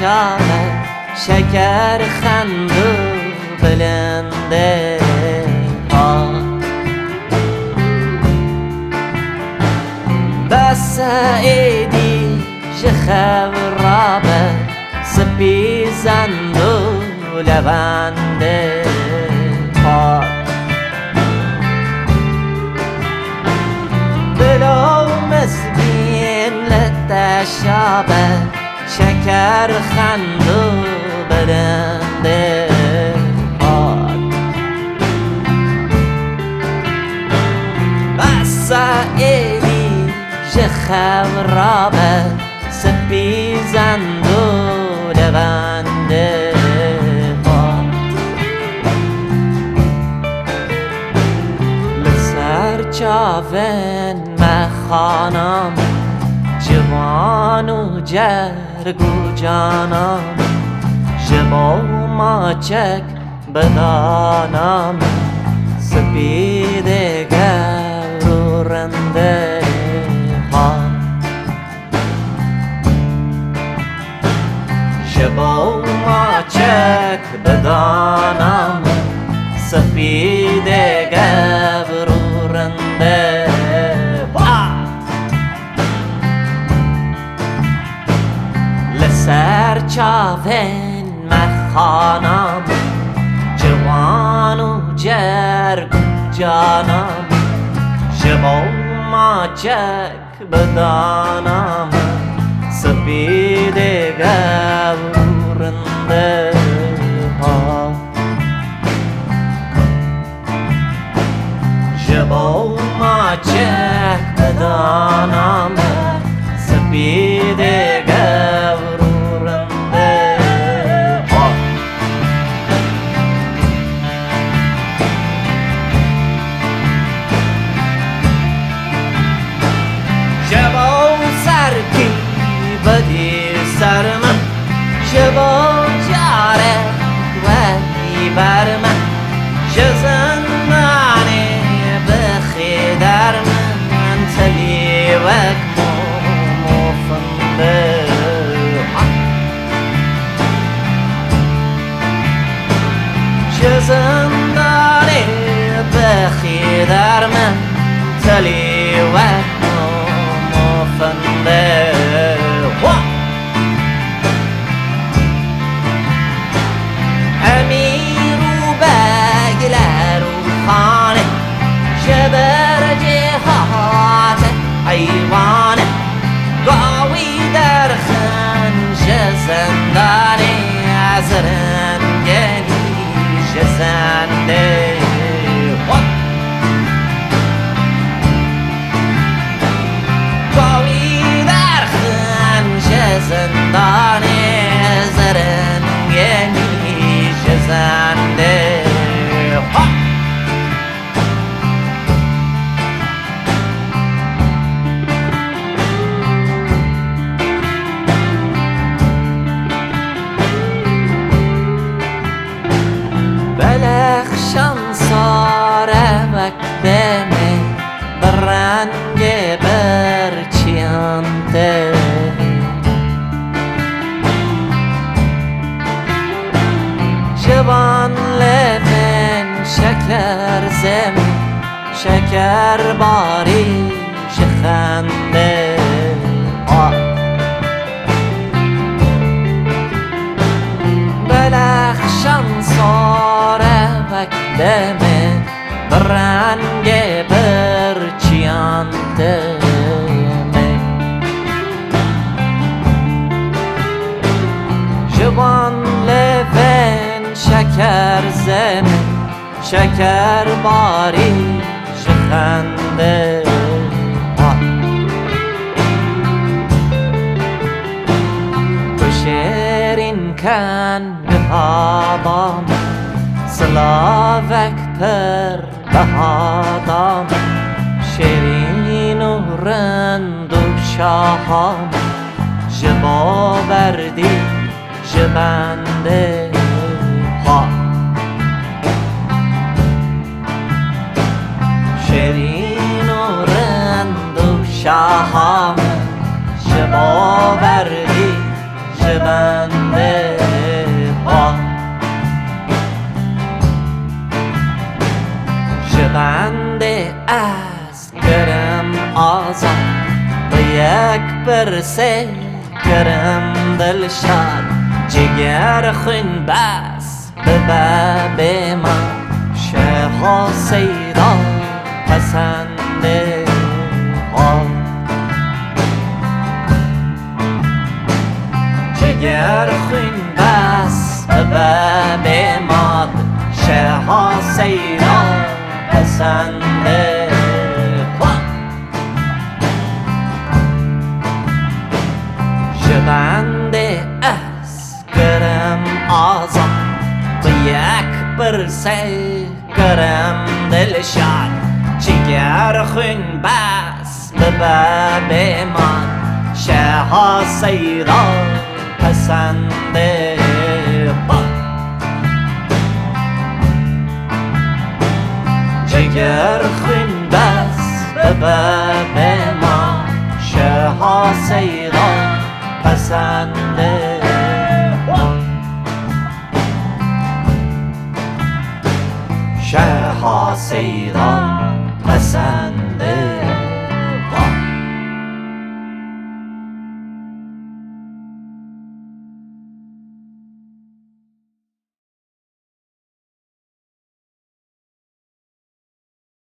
شاید شکر خندو بلنده ها بس ایدی خورابه سپیزندو لونده ها دلو مسکین لتشابه شکر خندو برنده باد بس ایدی خورابه سپیزندو لونده باد لسر چاون مخانم جوان و جرگو جانم جبا ماچک بدانم سپید گرو رنده ها جبا ماچک بدانم سپید گرو رنده سر چاون مخانم جوان و جرگ جانم جبا ماچک بدانم سپید گورنده ها جبا ماچک بدانم سپید گورنده بدی سرم شبا جاره وحی بر من جزنانه بخی در من تلی وک مفنده شکر باری شخنده بلخشان ساره وکدمه برنگ برچیانده جوان لفن شکر زمین شکر باری شخنده تو شیرین کن بهادام سلاوک پر بهادام شیرین و رند و شاهام جبا بردی جبنده ها شیرین و رند و شاهام جبا بردی جبنده ها جبنده از گرم آزاد به یک برسه گرم دل شاد جگر خون بس به باب من شهها سیدا پسنده ها جگر خون بس به باب من شهها سیدا پسنده جبنده از گرم آزاد به یک برسه گرم دل شاد جگر خون بس به باب من شهها سیدا پسنده جگر خون بس به باب من شهها سیدا پسنده شهها سیدا پسنده